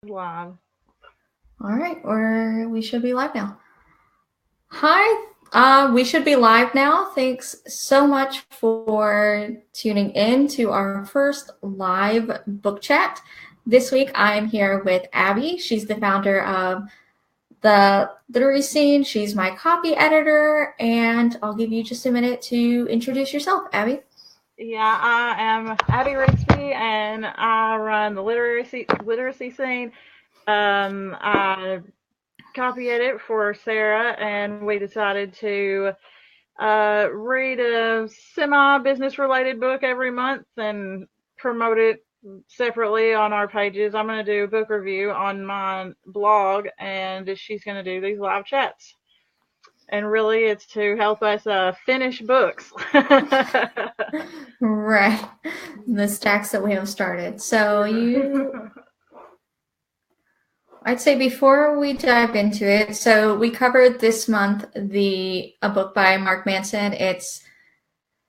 Live. All right, or we should be live now. Hi, we should be live now. Thanks so much for tuning in to our first live book chat. This week I'm here with Abby. She's the founder of the Literary Scene. She's my copy editor, and I'll give you just a minute to introduce yourself, Abby. Yeah, I am Abby Rigsby, and I run the literacy scene. I copy edit for Sarah, and we decided to read a semi business related book every month and promote it separately on our pages. I'm going to do a book review on my blog, and she's going to do these live chats. And really, it's to help us finish books. Right, the stacks that we have started. I'd say before we dive into it, so we covered this month a book by Mark Manson.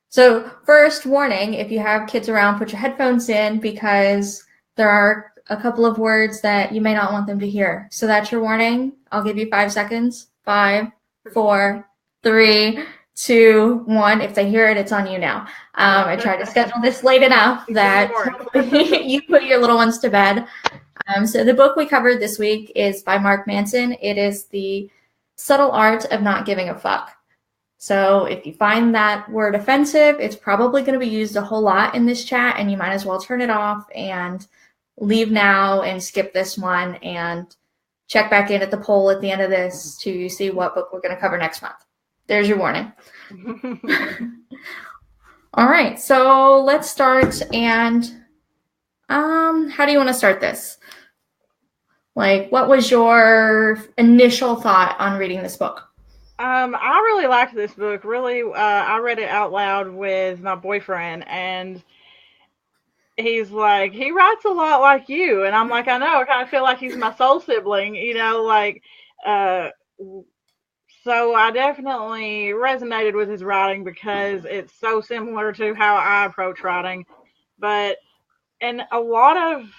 So first warning, if you have kids around, put your headphones in because there are a couple of words that you may not want them to hear. So that's your warning. I'll give you 5 seconds. 5, 4, 3, 2, 1. If they hear it, it's on you now. I tried to schedule this late enough that you put your little ones to bed. So the book we covered this week is by Mark Manson. It is The Subtle Art of Not Giving a Fuck. So if you find that word offensive, it's probably going to be used a whole lot in this chat, and you might as well turn it off and leave now and skip this one and check back in at the poll at the end of this to see what book we're going to cover next month. There's your warning. All right, so let's start. And how do you want to start this? Like, what was your initial thought on reading this book? I really liked this book. Really, I read it out loud with my boyfriend, and he's like, he writes a lot like you, and I'm like, I know. I kind of feel like he's my soul sibling, uh, so I definitely resonated with his writing because it's so similar to how I approach writing. But and a lot of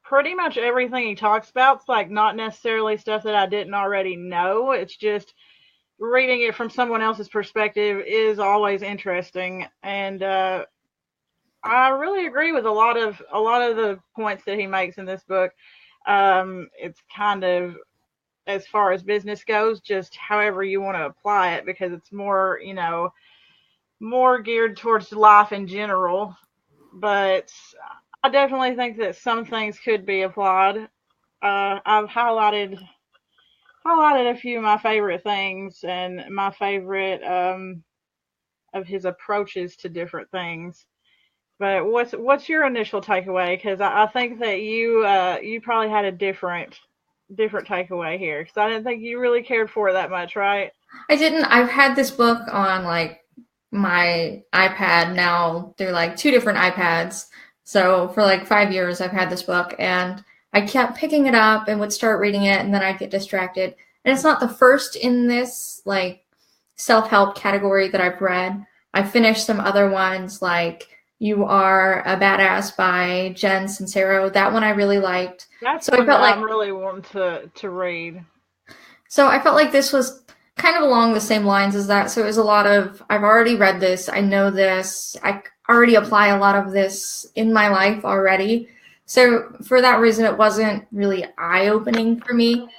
pretty much everything he talks about is like not necessarily stuff that I didn't already know. It's just reading it from someone else's perspective is always interesting, and I really agree with a lot of the points that he makes in this book. It's kind of, as far as business goes, just however you want to apply it, because it's more, more geared towards life in general. But I definitely think that some things could be applied. I've highlighted a few of my favorite things and my favorite of his approaches to different things. But what's your initial takeaway? Because I think that you probably had a different takeaway here. Because I didn't think you really cared for it that much, right? I didn't. I've had this book on like my iPad now through like 2 different iPads. So for like 5 years, I've had this book, and I kept picking it up and would start reading it, and then I'd get distracted. And it's not the first in this like self-help category that I've read. I finished some other ones like You Are a Badass by Jen Sincero. That one I really liked. That's So I one felt that like I'm really wanting to read. So I felt like this was kind of along the same lines as that. So it was a lot of, I've already read this, I know this, I already apply a lot of this in my life already. So for that reason, it wasn't really eye-opening for me.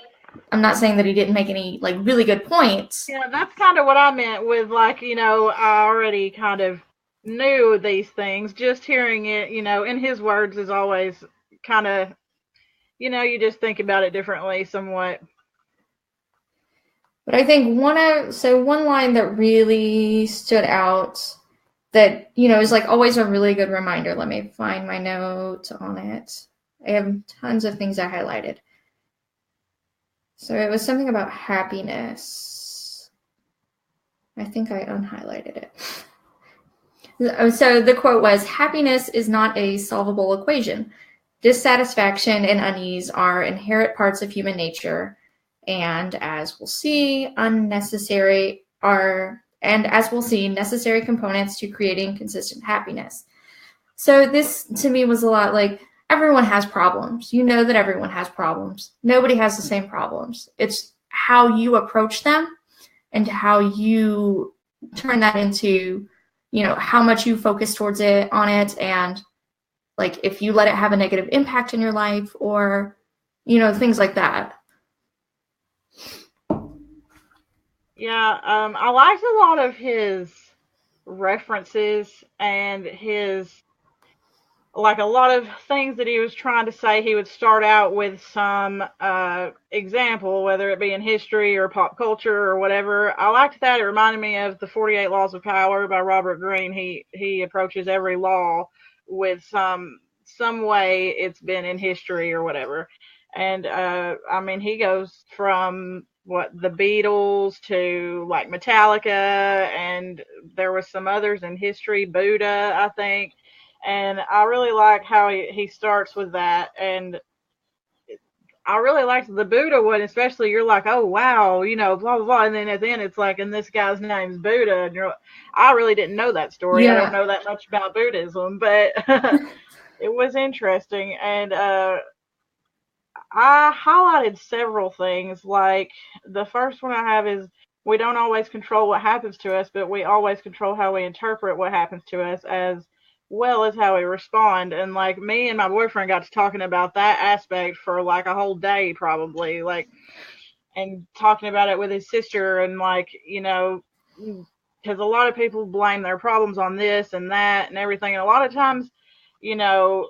I'm not saying that he didn't make any like really good points. Yeah, that's kind of what I meant with, like, I already kind of knew these things. Just hearing it, in his words is always kind of, you just think about it differently somewhat. But I think one line that really stood out that, is like always a really good reminder. Let me find my note on it. I have tons of things I highlighted. So it was something about happiness. I think I unhighlighted it. So the quote was, happiness is not a solvable equation. Dissatisfaction and unease are inherent parts of human nature, and as we'll see, necessary components to creating consistent happiness. So this to me was a lot like everyone has problems. You know that everyone has problems. Nobody has the same problems. It's how you approach them and how you turn that into, how much you focus towards it on it, and like if you let it have a negative impact in your life, or things like that. Yeah, I liked a lot of his references and his, like, a lot of things that he was trying to say. He would start out with some example, whether it be in history or pop culture or whatever. I liked that. It reminded me of the 48 Laws of Power by Robert Greene. He approaches every law with some way it's been in history or whatever. And I mean, he goes from what, the Beatles to like Metallica, and there was some others in history, Buddha, I think. And I really like how he starts with that. And I really liked the Buddha one, especially. You're like, oh wow, blah blah blah, and then at the end it's like, and this guy's name's Buddha, and I really didn't know that story. I don't Yeah. know that much about Buddhism, but it was interesting. And I highlighted several things. Like, the first one I have is, we don't always control what happens to us, but we always control how we interpret what happens to us, as well as how we respond. And like, me and my boyfriend got to talking about that aspect for like a whole day, probably, like, and talking about it with his sister, and like, because a lot of people blame their problems on this and that and everything. And a lot of times, you know,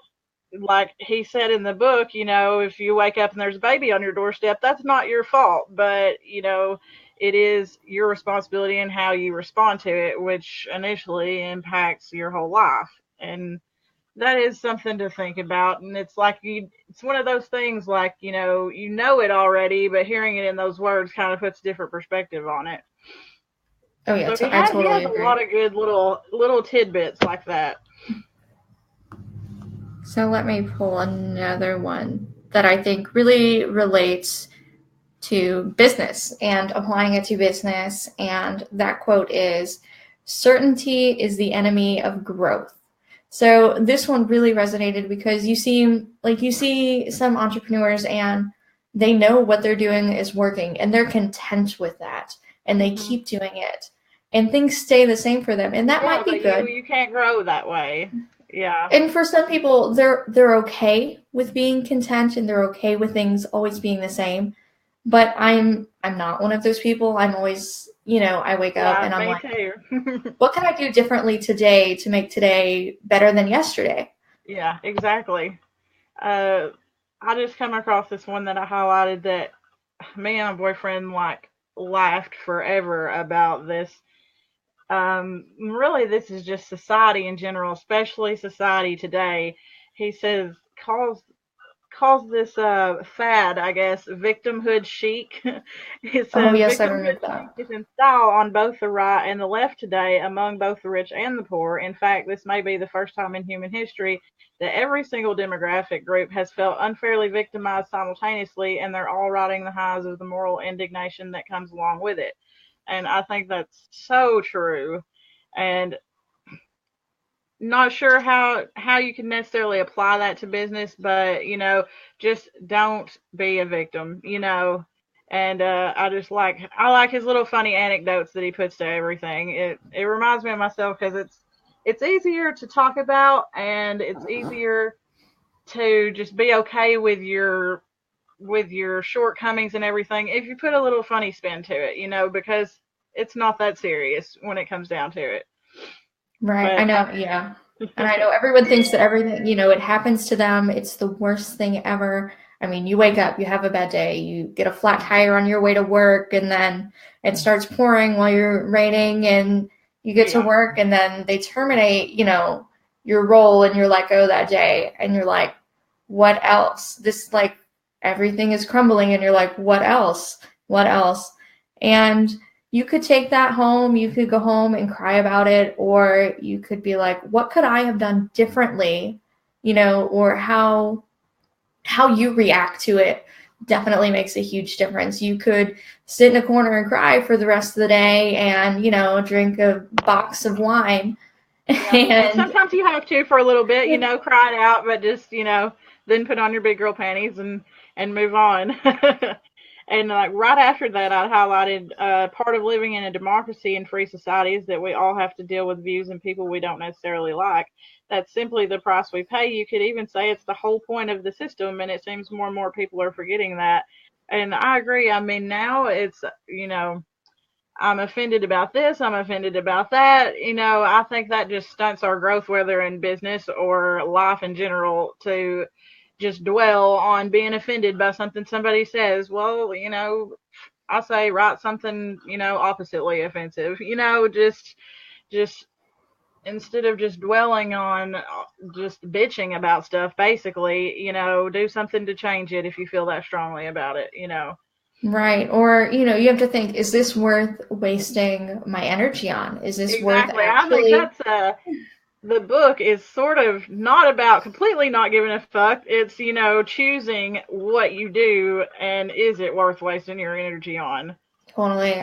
like he said in the book, if you wake up and there's a baby on your doorstep, that's not your fault, but it is your responsibility and how you respond to it, which initially impacts your whole life. And that is something to think about. And it's like, it's one of those things, like, you know it already, but hearing it in those words kind of puts a different perspective on it. Oh yeah, So I he totally has a agree. lot of good little tidbits like that. So let me pull another one that I think really relates to business and applying it to business. And that quote is, certainty is the enemy of growth. So this one really resonated because you see some entrepreneurs and they know what they're doing is working and they're content with that and they Hmm. keep doing it and things stay the same for them. And that Yeah, might be but you good. you can't grow that way. Yeah. And for some people, they're okay with being content and they're okay with things always being the same. But I'm not one of those people. I'm always, I wake up Yeah, and I'm me like, too. what can I do differently today to make today better than yesterday? Yeah, exactly. Uh, I just come across this one that I highlighted that me and my boyfriend like laughed forever about this. Really, this is just society in general, especially society today. He says, calls this fad, I guess, victimhood chic. It Oh says yes, I victimhood remember that. chic is in style on both the right and the left today, among both the rich and the poor. In fact, this may be the first time in human history that every single demographic group has felt unfairly victimized simultaneously, and they're all riding the highs of the moral indignation that comes along with it. And I think that's so true. And not sure how you can necessarily apply that to business, but just don't be a victim, and I like his little funny anecdotes that he puts to everything. It reminds me of myself, because it's easier to talk about, and it's easier to just be okay with your shortcomings and everything if you put a little funny spin to it, because it's not that serious when it comes down to it. Right. I But know, yeah. And I know everyone thinks that everything, it happens to them. It's the worst thing ever. I mean, you wake up, you have a bad day, you get a flat tire on your way to work, and then it starts pouring while you're raining, and you get to yeah. work, and then they terminate, your role, and you're let go that day, and you're like, what else? This, like, everything is crumbling, and you're like, what else? What else? And you could take that home, you could go home and cry about it, or you could be like, what could I have done differently? Or how you react to it definitely makes a huge difference. You could sit in a corner and cry for the rest of the day and, drink a box of wine. Yeah, and And sometimes you have to for a little bit, cry it out, but just, then put on your big girl panties and move on. And like right after that, I highlighted part of living in a democracy and free society is that we all have to deal with views and people we don't necessarily like. That's simply the price we pay. You could even say it's the whole point of the system, and it seems more and more people are forgetting that. And I agree. I mean, now it's, I'm offended about this, I'm offended about that. I think that just stunts our growth, whether in business or life in general, to just dwell on being offended by something somebody says. Well, I say write something, oppositely offensive. Just instead of just dwelling on just bitching about stuff, basically, do something to change it if you feel that strongly about it. Right. Or, you have to think, is this worth wasting my energy on? Is this worth Exactly. I think actually? that's the book is sort of not about completely not giving a fuck. It's, choosing what you do and is it worth wasting your energy on. Totally.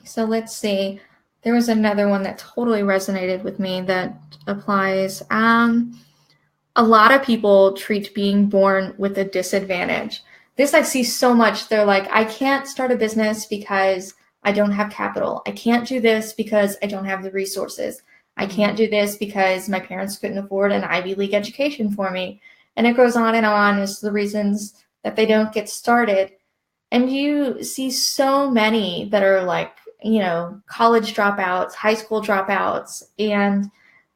So let's see. There was another one that totally resonated with me that applies. A lot of people treat being born with a disadvantage. This I see so much. They're like, I can't start a business because I don't have capital. I can't do this because I don't have the resources. I can't Hmm. do this because my parents couldn't afford an Ivy League education for me. And it goes on and on as the reasons that they don't get started. And you see so many that are like, college dropouts, high school dropouts, and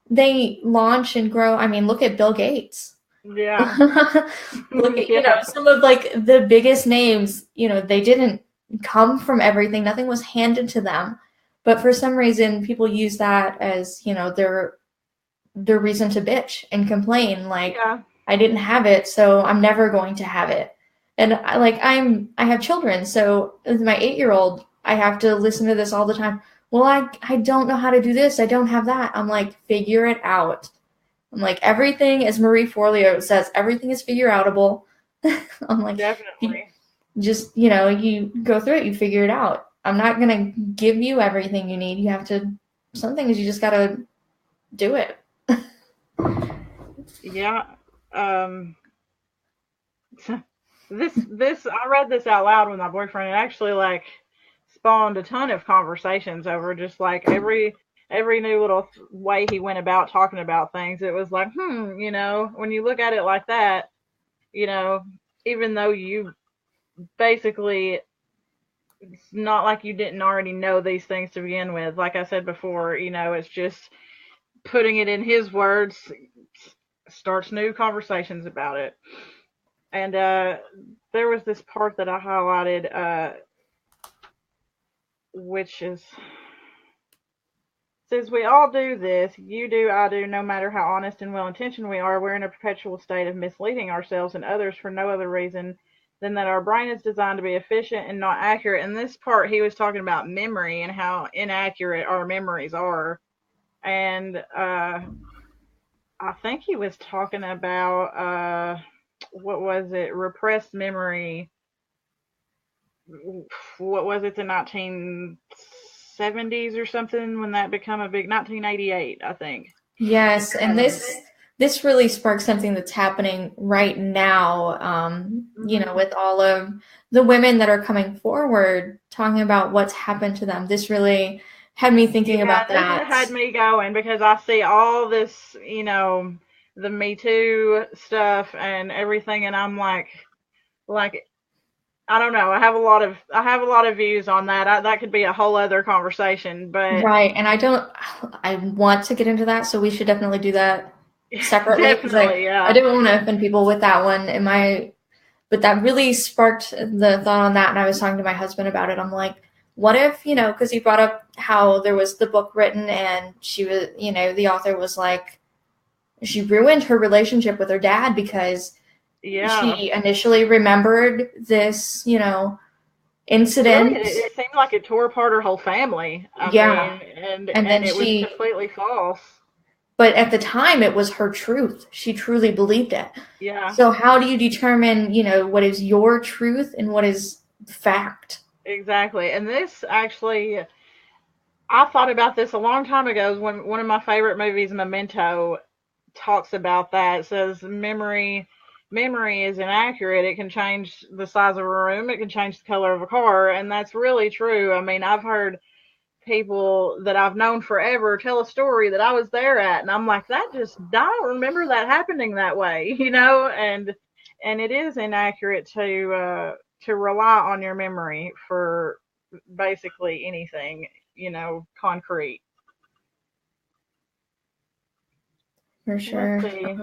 they launch and grow. I mean, look at Bill Gates. Yeah. Look at, Yeah. some of like the biggest names, they didn't come from everything. Nothing was handed to them. But for some reason, people use that as, their reason to bitch and complain. Like, Yeah. I didn't have it, so I'm never going to have it. And I have children, so with my 8-year-old, I have to listen to this all the time. Well, I don't know how to do this. I don't have that. I'm like, figure it out. I'm like, everything, as Marie Forleo says, everything is figure outable. I'm like, you Definitely. just, you go through it, you figure it out. I'm not going to give you everything you need. You have to, some things you just got to do it. Yeah. Um, this I read this out loud with my boyfriend. It actually like spawned a ton of conversations over just like every new little way he went about talking about things. It was like, when you look at it like that, you know, even though you basically, it's not like you didn't already know these things to begin with. Like I said before, it's just putting it in his words starts new conversations about it. And there was this part that I highlighted, which is says we all do this. You do, I do. No matter how honest and well intentioned we are, we're in a perpetual state of misleading ourselves and others for no other reason than that our brain is designed to be efficient and not accurate. In this part, he was talking about memory and how inaccurate our memories are. And I think he was talking about what was it? Repressed memory. What was it? The 1970s or something when that became a big 1988, I think. Yes, and Um, this really sparks something that's happening right now. mhm. With all of the women that are coming forward talking about what's happened to them. This really had me thinking Yeah, about this has that. had me going because I see all this, the Me Too stuff and everything, and I'm like I don't know. I have a lot of views on that. That could be a whole other conversation, but Right, and I want to get into that, so we should definitely do that separately because definitely, I yeah, didn't want to offend people with that one. But that really sparked the thought on that, and I was talking to my husband about it. I'm like, what if, because he brought up how there was the book written and she was, the author was like, she ruined her relationship with her dad because yeah. she initially remembered this, Really, incident. it seemed like it tore apart her whole family. I Yeah. mean, and And then and it was completely false. but at the time it was her truth. She truly believed it. Yeah, So how do you determine, what is your truth and what is fact? exactly. And this actually, I thought about this a long time ago. When one of my favorite movies, Memento, talks about that. It says memory. memory is inaccurate, it can change the size of a room, it can change the color of a car, and that's really true. I mean, I've heard people that I've known forever tell a story that I was there at, and I'm like, that just I don't remember that happening that way, and it is inaccurate to rely on your memory for basically anything, concrete. For Let's sure. see.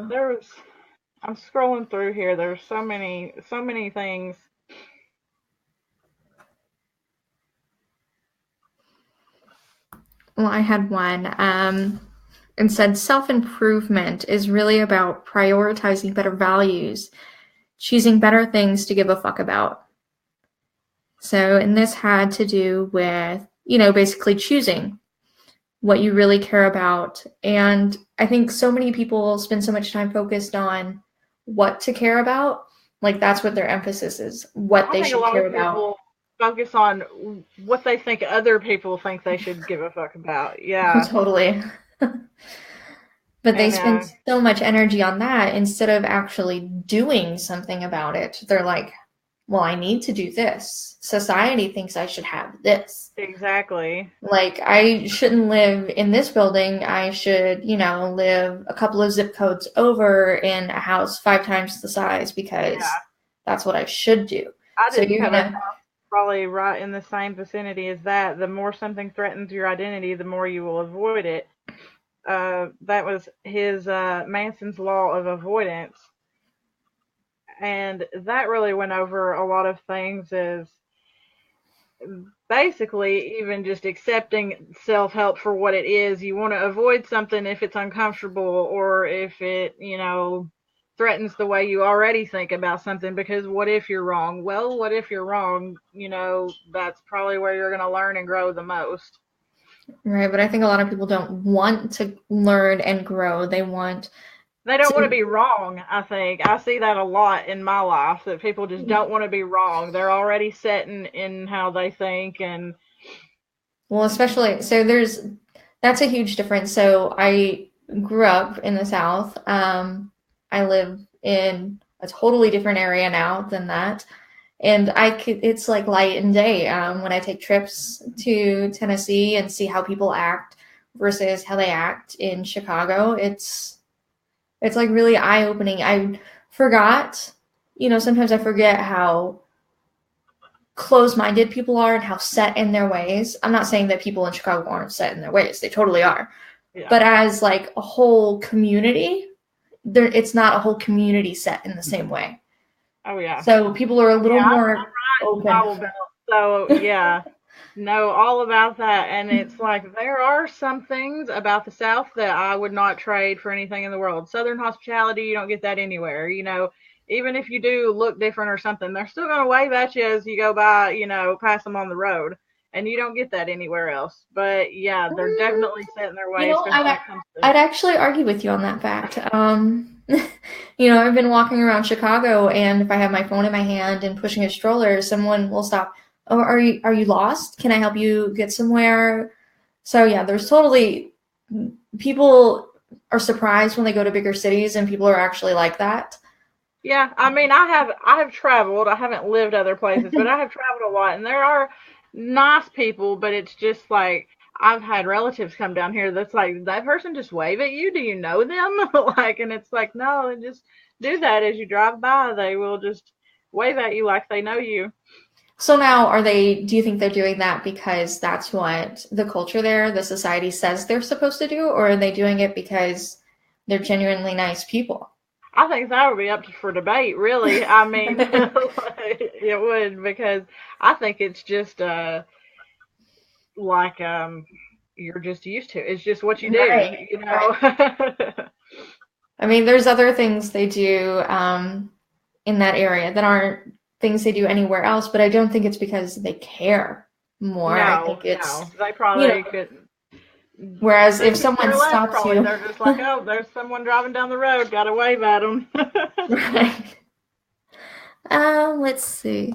I'm scrolling through here. There's so many things. Well, I had one. And said self improvement is really about prioritizing better values, choosing better things to give a fuck about. So, and this had to do with, basically choosing what you really care about. And I think so many people spend so much time focused on what to care about. Like, that's what their emphasis is, what I they think a should lot care of about. people focus on what they think other people think they should give a fuck about. Yeah. Totally. But they And spend so much energy on that instead of actually doing something about it. They're like, well, I need to do this. Society thinks I should have this. exactly. Like, I shouldn't live in this building. I should, live a couple of zip codes over in a house 5 times the size because Yeah. that's what I should do. I So just you're have a gonna, house probably right in the same vicinity as that. The more something threatens your identity, the more you will avoid it. That was his Manson's law of avoidance, and that really went over a lot of things as basically even just accepting self-help for what it is. You want to avoid something if it's uncomfortable or if it, threatens the way you already think about something, because what if you're wrong? Well, what if you're wrong? That's probably where you're going to learn and grow the most. right? But I think a lot of people don't want to learn and grow. They want They don't want to to, be wrong, I think. I see that a lot in my life, that people just don't want to be wrong. They're already set in how they think, and well, especially, so that's a huge difference. So I grew up in the South. I live in a totally different area now than that. And it's like light and day when I take trips to Tennessee and see how people act versus how they act in Chicago. It's like really eye opening. I forgot, sometimes I forget how close minded people are and how set in their ways. I'm not saying that people in Chicago aren't set in their ways, they totally are. yeah. But as like a whole community, it's not a whole community set in the same way. Oh yeah. So people are a little Yeah, more open. Bible Belt. So yeah, know all about that. And it's like there are some things about the South that I would not trade for anything in the world. Southern hospitality, you don't get that anywhere. Even if you do look different or something, they're still going to wave at you as you go by, pass them on the road. And you don't get that anywhere else. But yeah, they're Mm, definitely set in their You ways, know, especially when I'd, it comes to. I'd actually argue with you on that fact. I've been walking around Chicago, and if I have my phone in my hand and pushing a stroller, someone will stop. Oh, are you lost? Can I help you get somewhere? So yeah, there's totally people are surprised when they go to bigger cities, and people are actually like that. Yeah, I mean, I have traveled. I haven't lived other places, but I have traveled a lot, and there are nice people. But it's just like I've had relatives come down here that's like that person just wave at you. Do you know them? Like, and it's like no, they just do that as you drive by. They will just wave at you like they know you. So now, do you think they're doing that because that's what the culture there, the society says they're supposed to do, or are they doing it because they're genuinely nice people? I think that would be up for debate, really. I mean, it would, because I think it's just like you're just used to. It's just what you do, Right, you right. know. I mean, there's other things they do in that area that aren't things they do anywhere else, but I don't think it's because they care more. I No, think it's, no, they you know, probably couldn't. whereas They if could someone care less. stops Probably you, they're just like, oh, there's someone driving down the road. Got to wave at them. right? Let's see.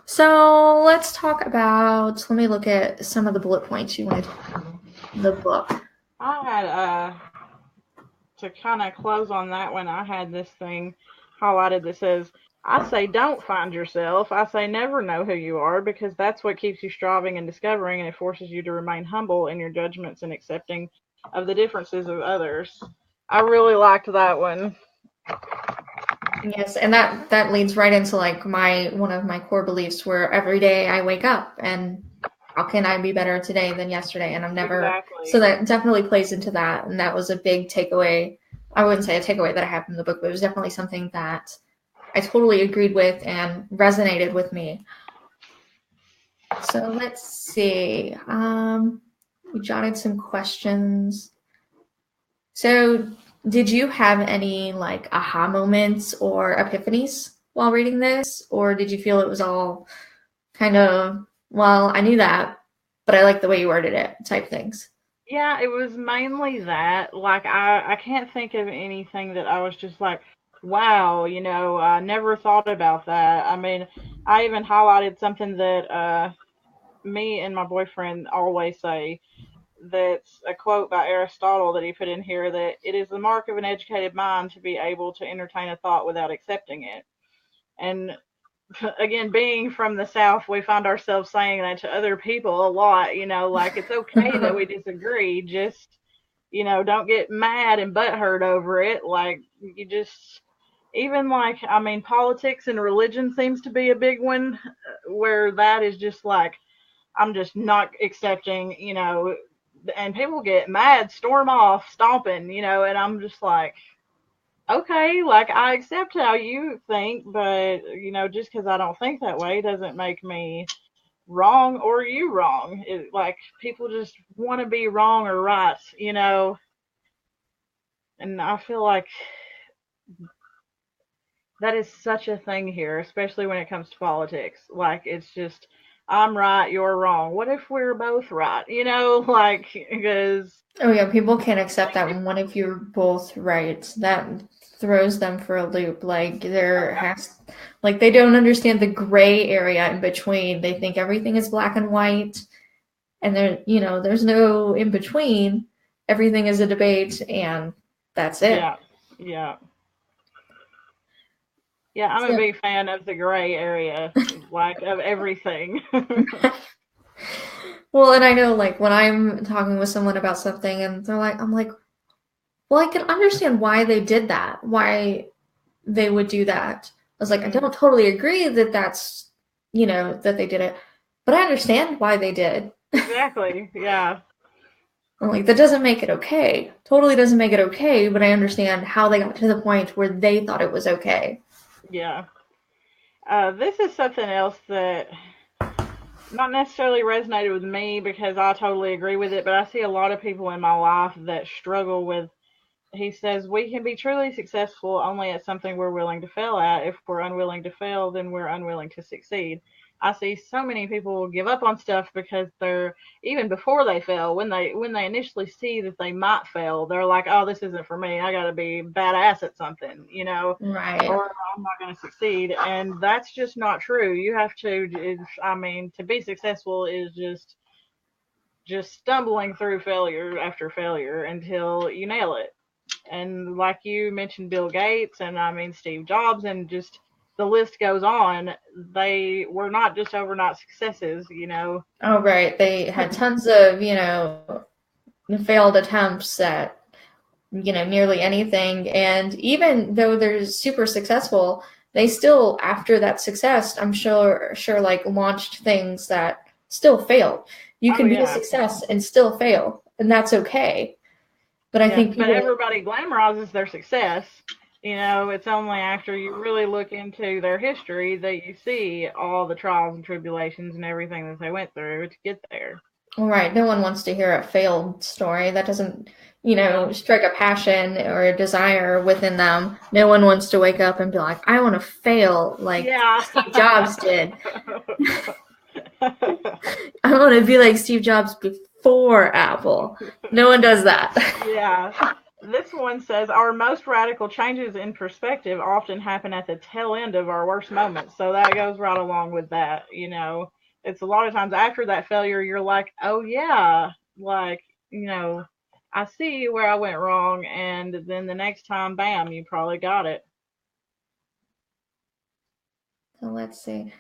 So let's talk about, let me look at some of the bullet points you wanted from the book. I had to kind of close on that one. I had this thing. highlighted that says, I say don't find yourself. I say never know who you are because that's what keeps you striving and discovering, and it forces you to remain humble in your judgments and accepting of the differences of others. I really liked that one. Yes, and that leads right into like my one of my core beliefs where every day I wake up and how can I be better today than yesterday? And I'm never so Exactly. that definitely plays into that. And that was a big takeaway. I wouldn't say a takeaway that I have from the book, but it was definitely something that I totally agreed with and resonated with me. So let's see. We jotted some questions. So, did you have any like aha moments or epiphanies while reading this, or did you feel it was all kind of, well, I knew that, but I like the way you worded it type things? Yeah, it was mainly that. Like I can't think of anything that I was just like, wow, I never thought about that. I mean, I even highlighted something that me and my boyfriend always say, that's a quote by Aristotle that he put in here, that it is the mark of an educated mind to be able to entertain a thought without accepting it. And again, being from the South, we find ourselves saying that to other people a lot, like it's okay that we disagree, just, don't get mad and butthurt over it. Like, you just, even like, I mean, politics and religion seems to be a big one where that is just like, I'm just not accepting, and people get mad, storm off, stomping, and I'm just like, okay, like I accept how you think, but just because I don't think that way doesn't make me wrong or you wrong. Like people just want to be wrong or right, and I feel like that is such a thing here, especially when it comes to politics. Like it's just I'm right, you're wrong. What if we're both right? Like because Oh yeah, people can't accept that one if you're both right. That throws them for a loop. Like like they don't understand the gray area in between. They think everything is black and white, and there's no in between. Everything is a debate, and that's it. yeah, yeah. Yeah, I'm a So, big fan of the gray area, like of everything. well, and I know like when I'm talking with someone about something, and I'm like, well, I can understand why they did that, why they would do that. I was like, I Mm, don't totally agree that that they did it, but I understand why they did. exactly. Yeah. I'm like, that doesn't make it okay. Totally doesn't make it okay, but I understand how they got to the point where they thought it was okay. Yeah. This is something else that not necessarily resonated with me because I totally agree with it, but I see a lot of people in my life that struggle with. He says we can be truly successful only at something we're willing to fail at. If we're unwilling to fail, then we're unwilling to succeed. I see so many people give up on stuff because they're even before they fail, when they initially see that they might fail, they're like, "Oh, this isn't for me. I got to be badass at something," Right. or I'm not going to succeed. And that's just not true. You have to. I mean, to be successful is just stumbling through failure after failure until you nail it. And like you mentioned, Bill Gates and I mean Steve Jobs, and just the list goes on. They were not just overnight successes. Oh, right. They had tons of, failed attempts at, nearly anything. And even though they're super successful, they still, after that success, I'm sure like launched things that still failed. You Oh can be a yeah, success and still fail, and that's okay. But I yeah. think But people, everybody glamorizes their success. It's only after you really look into their history that you see all the trials and tribulations and everything that they went through to get there. all right, no one wants to hear a failed story. That doesn't, Yeah. strike a passion or a desire within them. No one wants to wake up and be like, I want to fail like Yeah. Steve Jobs did. I want to be like Steve Jobs before Apple. No one does that. Yeah. This one says our most radical changes in perspective often happen at the tail end of our worst moments. So that goes right along with that. It's a lot of times after that failure, you're like, oh, yeah, like, I see where I went wrong. And then the next time, bam, you probably got it. So let's see.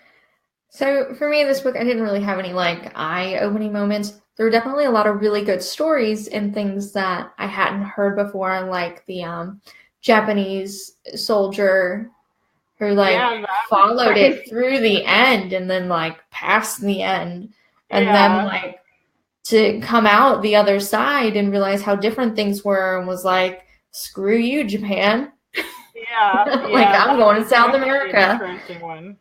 So for me, this book, I didn't really have any like eye-opening moments. There were definitely a lot of really good stories and things that I hadn't heard before, like the Japanese soldier who like Yeah, that was followed it crazy. through the end and then like past the end, and then Yeah, like to come out the other side and realize how different things were and was like, screw you, Japan. yeah, Like, yeah. I'm That going was to South definitely an America. interesting one.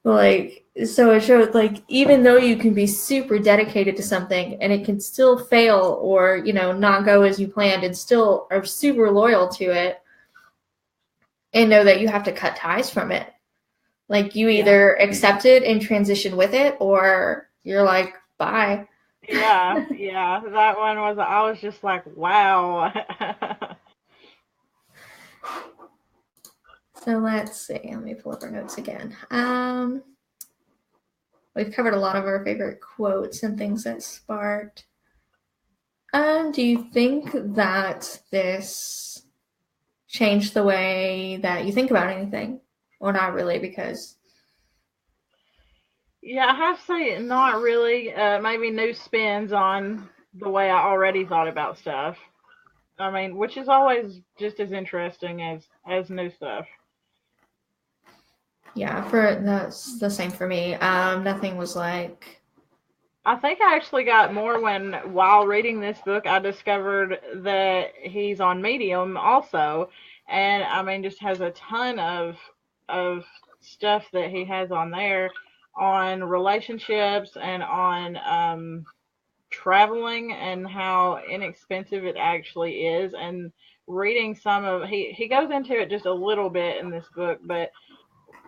Like, so it showed, like, even though you can be super dedicated to something and it can still fail or, not go as you planned and still are super loyal to it and know that you have to cut ties from it. Like, you Yeah, either accept it and transition with it or you're like, bye. yeah, yeah. That one was. I was just like, wow. So let's see. Let me pull up our notes again. We've covered a lot of our favorite quotes and things that sparked. Do you think that this changed the way that you think about anything? Or not really, because Yeah, I have to say, not really. Maybe new spins on the way I already thought about stuff. I mean, which is always just as interesting as new stuff. yeah, for that's the same for me. Nothing was like I think I actually got more when, while reading this book, I discovered that he's on Medium also, and I mean, just has a ton of stuff that he has on there on relationships and on traveling and how inexpensive it actually is. And reading some of he goes into it just a little bit in this book, but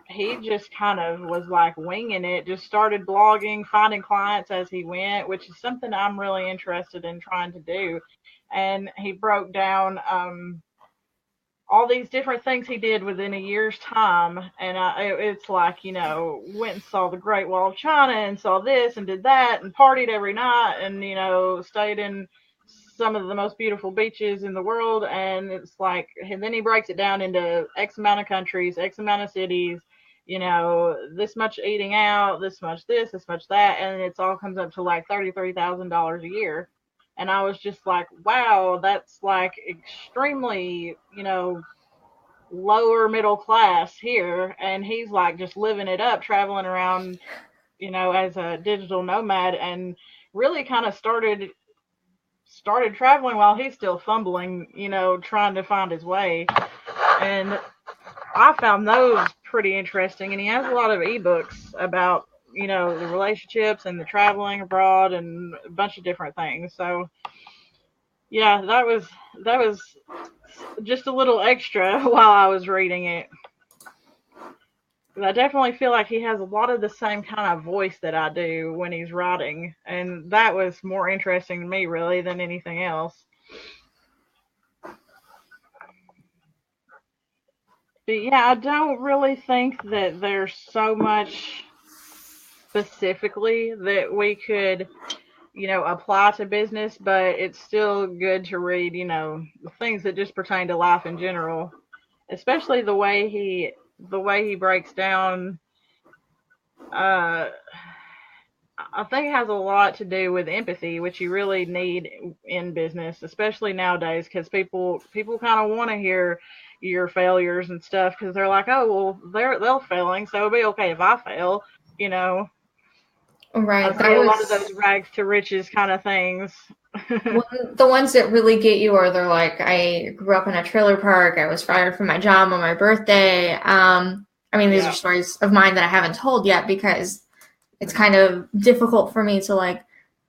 he just kind of was like winging it, just started blogging, finding clients as he went, which is something I'm really interested in trying to do. And he broke down all these different things he did within a year's time. And it's like, went and saw the Great Wall of China and saw this and did that and partied every night and, stayed in some of the most beautiful beaches in the world. And it's like, and then he breaks it down into X amount of countries, X amount of cities, this much eating out, this much this much that. And it's all comes up to like $33,000 a year. And I was just like, wow, that's like extremely, lower middle class here. And he's like just living it up, traveling around, as a digital nomad, and really kind of started traveling while he's still fumbling, trying to find his way. And I found those pretty interesting. And he has a lot of ebooks about, the relationships and the traveling abroad and a bunch of different things. So yeah, that was just a little extra while I was reading it. I definitely feel like he has a lot of the same kind of voice that I do when he's writing, and that was more interesting to me really than anything else. But yeah, I don't really think that there's so much specifically that we could, apply to business, but it's still good to read, things that just pertain to life in general, especially the way he breaks down. Uh, I think it has a lot to do with empathy, which you really need in business, especially nowadays, because people kind of want to hear your failures and stuff, because they're like, oh well, they're failing, so it'll be okay if I fail. You know, I right. see That a lot of was those rags to riches kind of things. the ones that really get you are they're like, I grew up in a trailer park. I was fired from my job on my birthday. I mean, these are Yeah, stories of mine that I haven't told yet because it's kind of difficult for me to like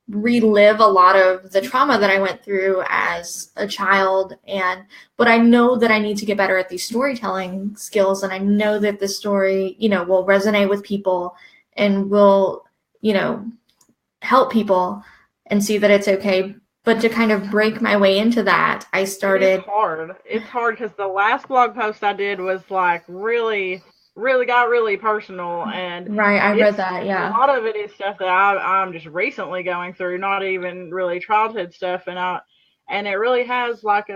relive a lot of the trauma that I went through as a child. But I know that I need to get better at these storytelling skills. And I know that the story, will resonate with people and will, you know, help people and see that it's okay. But to kind of break my way into that, I it is started, hard. It's hard because the last blog post I did was like really, really got really personal, and right, I read it's that, a yeah. lot of it is stuff that I'm just recently going through, not even really childhood stuff, and it really has like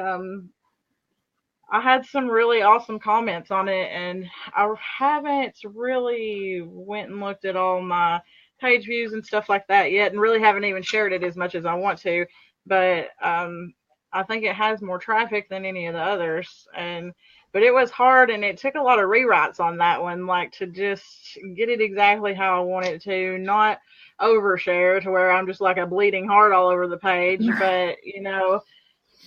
I had some really awesome comments on it, and I haven't really went and looked at all my page views and stuff like that yet, and really haven't even shared it as much as I want to. But I think it has more traffic than any of the others, and but it was hard, and it took a lot of rewrites on that one, like to just get it exactly how I want it to, not overshare to where I'm just like a bleeding heart all over the page, but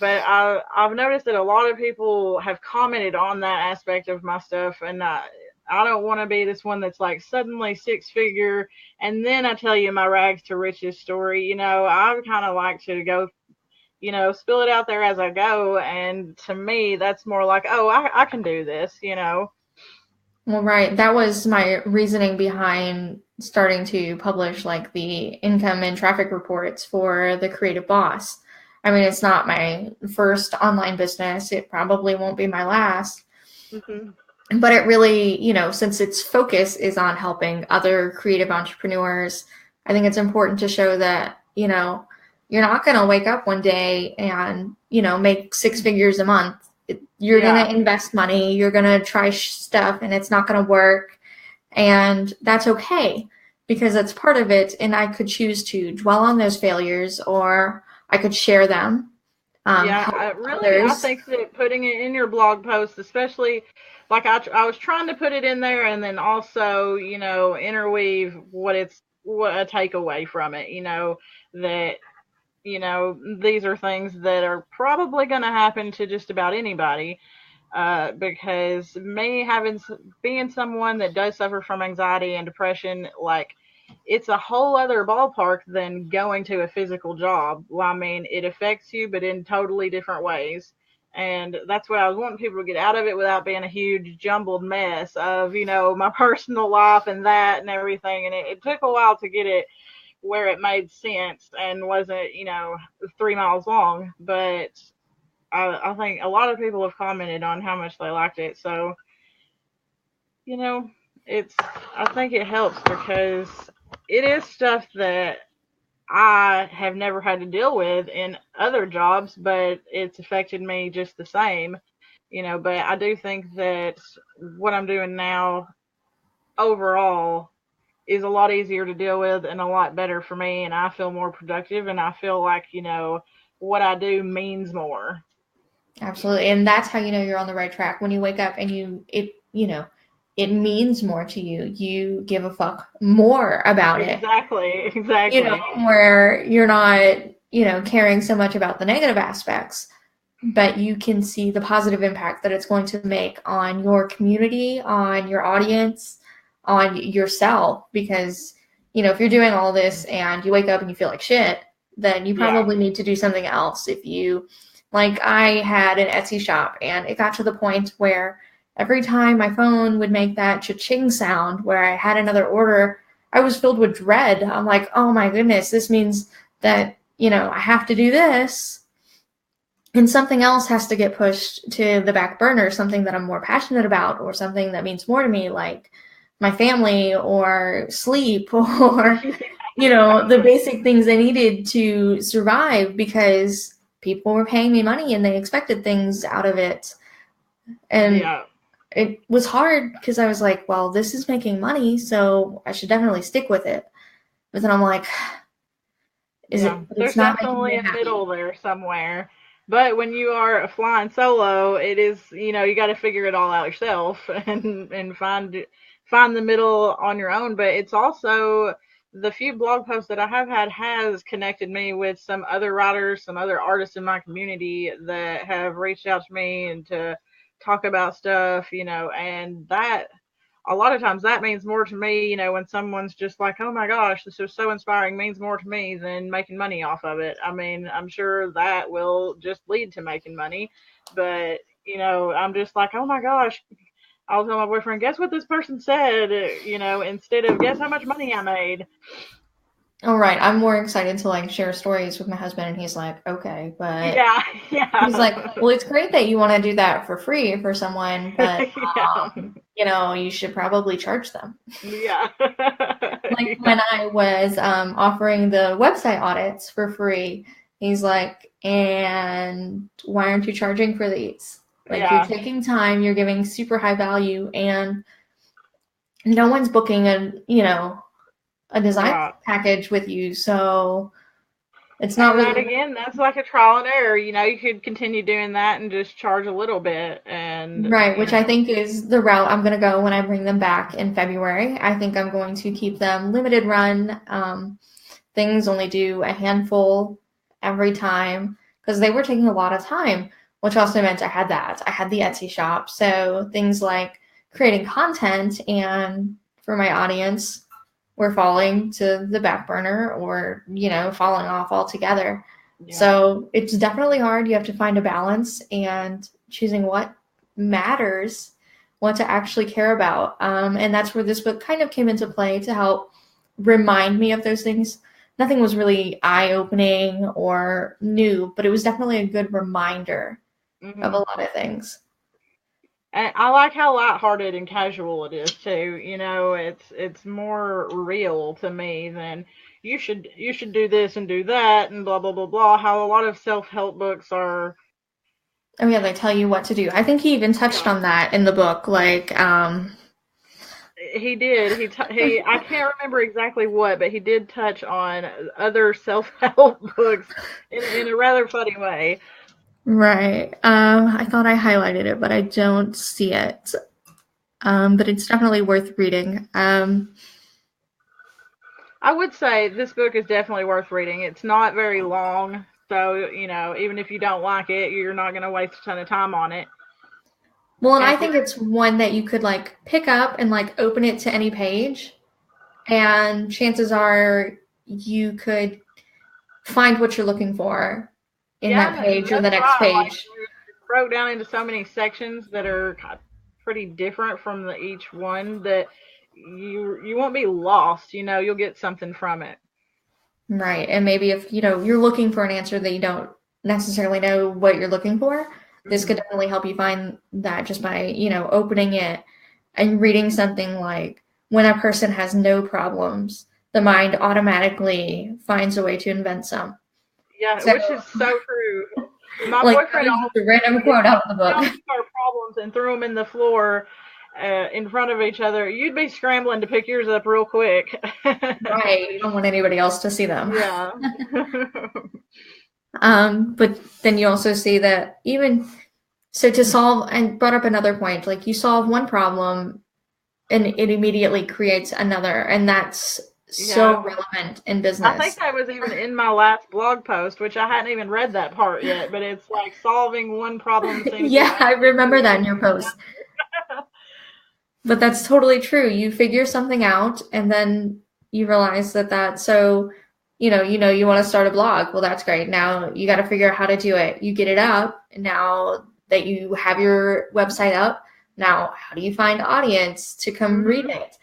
I've noticed that a lot of people have commented on that aspect of my stuff, and I don't want to be this one that's like suddenly six figure, and then I tell you my rags to riches story. I kind of like to go, spill it out there as I go, and to me, that's more like, oh, I can do this. Well, right. That was my reasoning behind starting to publish like the income and traffic reports for the Creative Boss. I mean, it's not my first online business. It probably won't be my last. Hmm. But it really, since its focus is on helping other creative entrepreneurs, I think it's important to show that, you're not going to wake up one day and, make six figures a month. You're going Yeah. to invest money, you're going to try stuff, and it's not going to work. And that's okay because that's part of it. And I could choose to dwell on those failures, or I could share them, Yeah, help I others. think that putting it in your blog post, especially like I was trying to put it in there and then also, interweave what a takeaway from it, that, these are things that are probably going to happen to just about anybody, because me being someone that does suffer from anxiety and depression, like it's a whole other ballpark than going to a physical job. Well, I mean, it affects you, but in totally different ways. And that's what I was wanting people to get out of it without being a huge jumbled mess of, my personal life and that and everything. And it took a while to get it where it made sense and wasn't, 3 miles long. But I think a lot of people have commented on how much they liked it. So, you know, it's, I think it helps because it is stuff that I have never had to deal with in other jobs, but it's affected me just the same, but I do think that what I'm doing now overall is a lot easier to deal with and a lot better for me. And I feel more productive and I feel like, what I do means more. Absolutely. And that's how you know you're on the right track. When you wake up and it means more to you. You give a fuck more about it. Exactly. You know, Exactly. where you're not, caring so much about the negative aspects, but you can see the positive impact that it's going to make on your community, on your audience, on yourself. Because, if you're doing all this and you wake up and you feel like shit, then you Yeah. probably need to do something else. If you, like, I had an Etsy shop and it got to the point where every time my phone would make that cha-ching sound where I had another order, I was filled with dread. I'm like, oh my goodness, this means that, I have to do this and something else has to get pushed to the back burner, something that I'm more passionate about or something that means more to me, like my family or sleep or, the basic things I needed to survive because people were paying me money and they expected things out of it. And Yeah. it was hard because I was like, well, this is making money, so I should definitely stick with it. But then I'm like, Yeah, it's there's not making definitely me a middle happy. there somewhere. But when you are flying solo, it is, you got to figure it all out yourself and find the middle on your own. But it's also the few blog posts that I have had has connected me with some other writers, some other artists in my community that have reached out to me and to talk about stuff, and that a lot of times that means more to me, when someone's just like, oh my gosh, this is so inspiring, means more to me than making money off of it. I mean, I'm sure that will just lead to making money, but, I'm just like, oh my gosh, I'll tell my boyfriend, guess what this person said, instead of guess how much money I made. All right, I'm more excited to like share stories with my husband, and he's like, okay, but Yeah, he's like, yeah. well, it's great that you want to do that for free for someone, but Yeah, you should probably charge them. yeah. Like Yeah. when I was offering the website audits for free, he's like, and why aren't you charging for these? Like you're Yeah. taking time, you're giving super high value, and no one's booking a design Right. package with you. So it's not And that really again, that's like a trial and error. You could continue doing that and just charge a little bit, and right, which I think is the route I'm going to go when I bring them back in February. I think I'm going to keep them limited run. Things only do a handful every time because they were taking a lot of time, which also meant I had that. I had the Etsy shop. So things like creating content and for my audience were falling to the back burner or, falling off altogether. yeah. So it's definitely hard. You have to find a balance and choosing what matters, what to actually care about. And that's where this book kind of came into play to help remind me of those things. Nothing was really eye-opening or new, but it was definitely a good reminder of a Hmm. lot of things. And I like how lighthearted and casual it is too. It's more real to me than you should do this and do that and blah blah blah blah. How a lot of self-help books are. Oh yeah, they tell you what to do. I think he even touched Yeah, on that in the book. he did. He I can't remember exactly what, but he did touch on other self-help books in a rather funny way. Right. I thought I highlighted it, but I don't see it. But it's definitely worth reading. I would say this book is definitely worth reading. It's not very long, so even if you don't like it, you're not going to waste a ton of time on it. Well, and And I if think it, it's one that you could pick up and open it to any page, and chances are you could find what you're looking for in that yeah, page or the that's next right. Like page. it's broke down into so many sections that are pretty different from each one that you won't be lost. You'll get something from it. Right. And maybe if, you're looking for an answer that you don't necessarily know what you're looking for, this could Hmm. definitely help you find that just by, opening it and reading something like when a person has no problems, the mind automatically finds a way to invent some. Yeah, So, which is so true. My that boyfriend was just a always random said, if quote out of the we book. all took our problems and threw them in the floor in front of each other, you'd be scrambling to pick yours up real quick. Right. You don't want anybody else to see them. Yeah. But then you also see that even so to solve and brought up another point, like you solve one problem and it immediately creates another, and that's so Yeah. relevant in I think business. that was even in my last blog post, which I hadn't even read that part yet, but it's like solving one problem seems to Yeah, I remember that in create your post. another. But that's totally true. You figure something out and then you realize that so you want to start a blog. Well, that's great. Now you got to figure out how to do it. You get it up. And now that you have your website up, now how do you find audience to come read Hmm. it?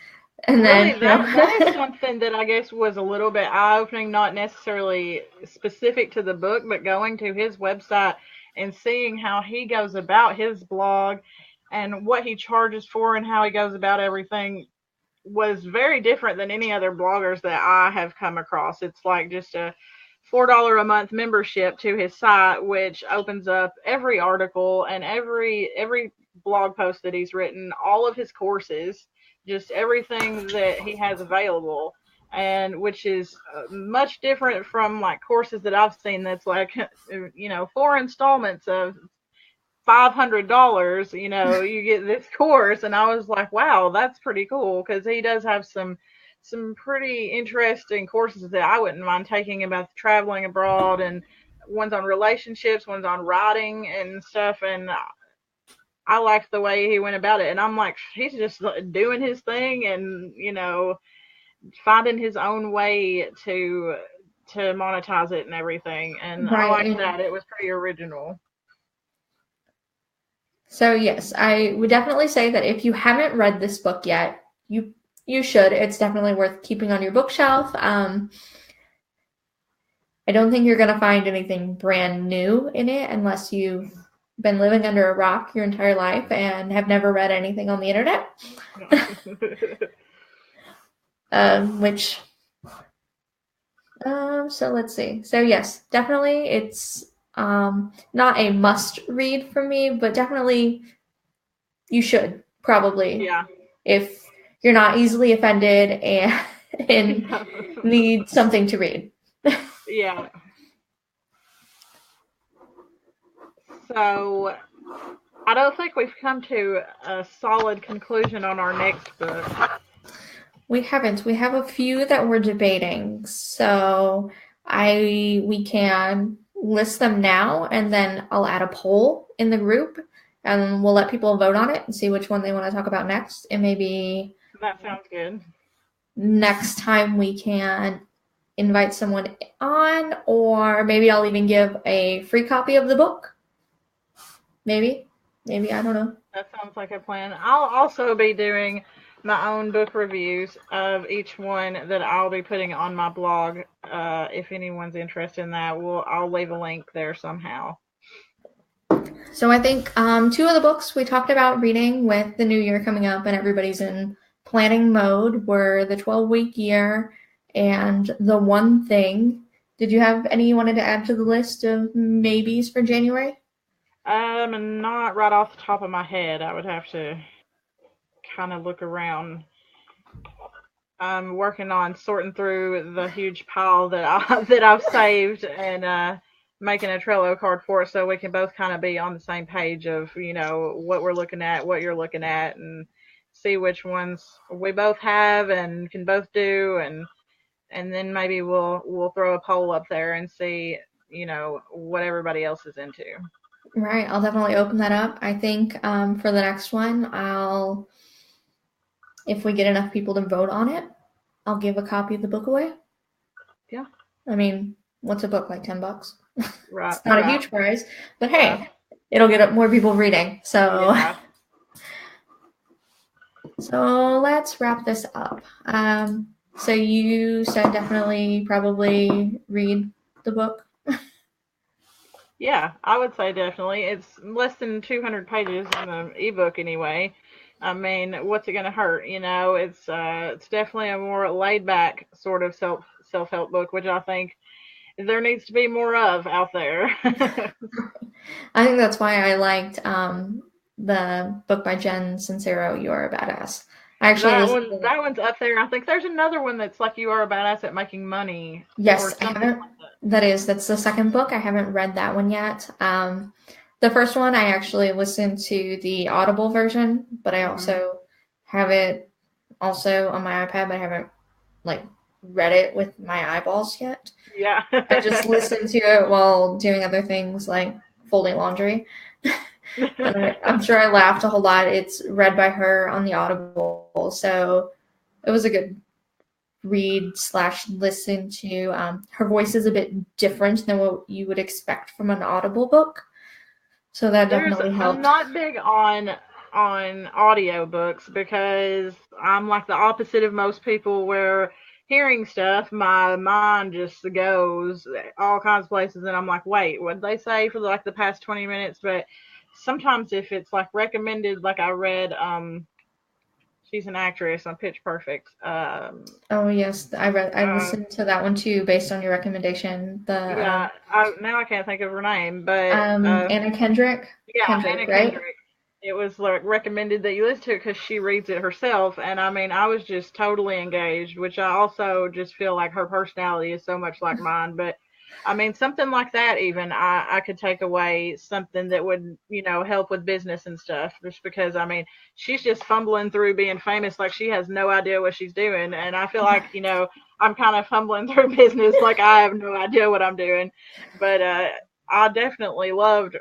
And Really, then, that is something that I guess was a little bit eye-opening, not necessarily specific to the book, but going to his website and seeing how he goes about his blog and what he charges for and how he goes about everything was very different than any other bloggers that I have come across. It's like just a $4 a month membership to his site, which opens up every article and every blog post that he's written, all of his courses, just everything that he has available, and which is much different from like courses that I've seen. That's like 4 installments of $500, you get this course. And I was like, wow, that's pretty cool, because he does have some pretty interesting courses that I wouldn't mind taking about traveling abroad, and one's on relationships, one's on writing and stuff. And I liked the way he went about it. And I'm like, he's just doing his thing and, finding his own way to monetize it and everything. And I right. liked And that. It was pretty original. so, yes, I would definitely say that if you haven't read this book yet, you should. It's definitely worth keeping on your bookshelf. I don't think you're going to find anything brand new in it unless you've been living under a rock your entire life and have never read anything on the internet. Which, so let's see. So yes, definitely, it's Not a must read for me, but definitely you should probably Yeah. if you're not easily offended and need something to read. Yeah. So I don't think we've come to a solid conclusion on our next book. We haven't. We have a few that we're debating. So we can list them now and then I'll add a poll in the group and we'll let people vote on it and see which one they want to talk about next. And maybe That sounds good. next time we can invite someone on, or maybe I'll even give a free copy of the book. Maybe, I don't know. That sounds like a plan. I'll also be doing my own book reviews of each one that I'll be putting on my blog. If anyone's interested in that, I'll leave a link there somehow. So I think two of the books we talked about reading with the new year coming up and everybody's in planning mode were The 12-Week Year and The One Thing. Did you have any you wanted to add to the list of maybes for January? Not right off the top of my head. I would have to kind of look around. I'm working on sorting through the huge pile that I've saved and making a Trello card for it, so we can both kind of be on the same page of what we're looking at, what you're looking at, and see which ones we both have and can both do, and then maybe we'll throw a poll up there and see what everybody else is into. Right, I'll definitely open that up. I think for the next one, if we get enough people to vote on it, I'll give a copy of the book away. Yeah. I mean, what's a book, like $10? Right. It's not a huge prize, but hey, it'll get up more people reading. So, yeah. So let's wrap this up. So you said definitely probably read the book. Yeah, I would say definitely. It's less than 200 pages in the ebook anyway. I mean, what's it going to hurt? It's definitely a more laid back sort of self-help book, which I think there needs to be more of out there. I think that's why I liked the book by Jen Sincero, You're a Badass. That one's up there. I think there's another one that's like You Are a Badass at Making Money. Yes, I haven't. That's the second book. I haven't read that one yet. The first one I actually listened to the Audible version, but I also have it also on my iPad, but I haven't read it with my eyeballs yet. Yeah. I just listened to it while doing other things like folding laundry. I'm sure I laughed a whole lot. It's read by her on the Audible, so it was a good read/listen to. Her voice is a bit different than what you would expect from an Audible book, so that definitely helped. I'm not big on audiobooks because I'm like the opposite of most people, where hearing stuff, my mind just goes all kinds of places, and I'm like, wait, what did they say for like the past 20 minutes? But sometimes if it's like recommended, like I read, she's an actress on Pitch Perfect. Oh yes, I listened to that one too, based on your recommendation. Now I can't think of her name, but Anna Kendrick. Yeah, Kendrick, Anna right? Kendrick. It was like recommended that you listen to it because she reads it herself, and I mean, I was just totally engaged, which I also just feel like her personality is so much like mine. But I mean, something like that, even I could take away something that would help with business and stuff, just because I mean, she's just fumbling through being famous like she has no idea what she's doing, and I feel like I'm kind of fumbling through business like I have no idea what I'm doing, but I definitely loved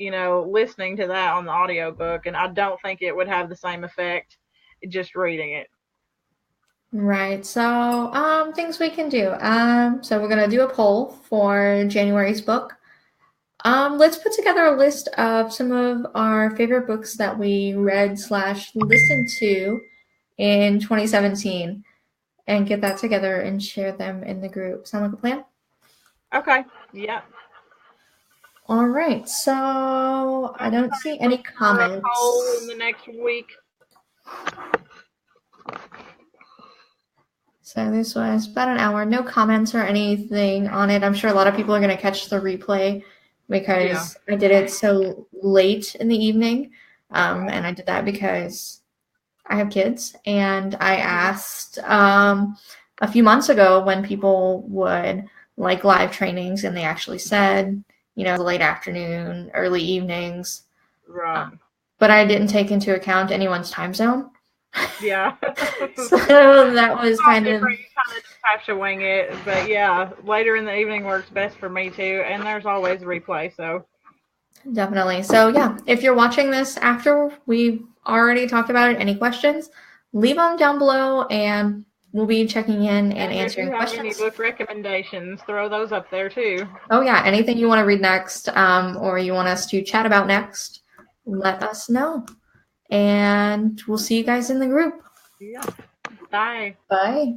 listening to that on the audiobook, and I don't think it would have the same effect just reading it. Right. So, things we can do. So we're gonna do a poll for January's book. Let's put together a list of some of our favorite books that we read/listened to in 2017 and get that together and share them in the group. Sound like a plan? Okay. Yeah. All right. So I don't see any comments. A poll in the next week. So this was about an hour. No comments or anything on it. I'm sure a lot of people are going to catch the replay Yeah. because I did it so late in the evening. And I did that because I have kids, and I Mhm. asked a few months ago when people would like live trainings, and they actually said, late afternoon, early evenings. Right. But I didn't take into account anyone's time zone. Yeah. So that was All kind of different. You kind of just have to wing it. But yeah, later in the evening works best for me too. And there's always replay. So definitely. So yeah, if you're watching this after we've already talked about it, any questions, leave them down below, and we'll be checking in and and if you answering have any questions. book recommendations, throw those up there too. Oh yeah, anything you want to read next, or you want us to chat about next, let us know. And we'll see you guys in the group. Yeah. Bye. Bye.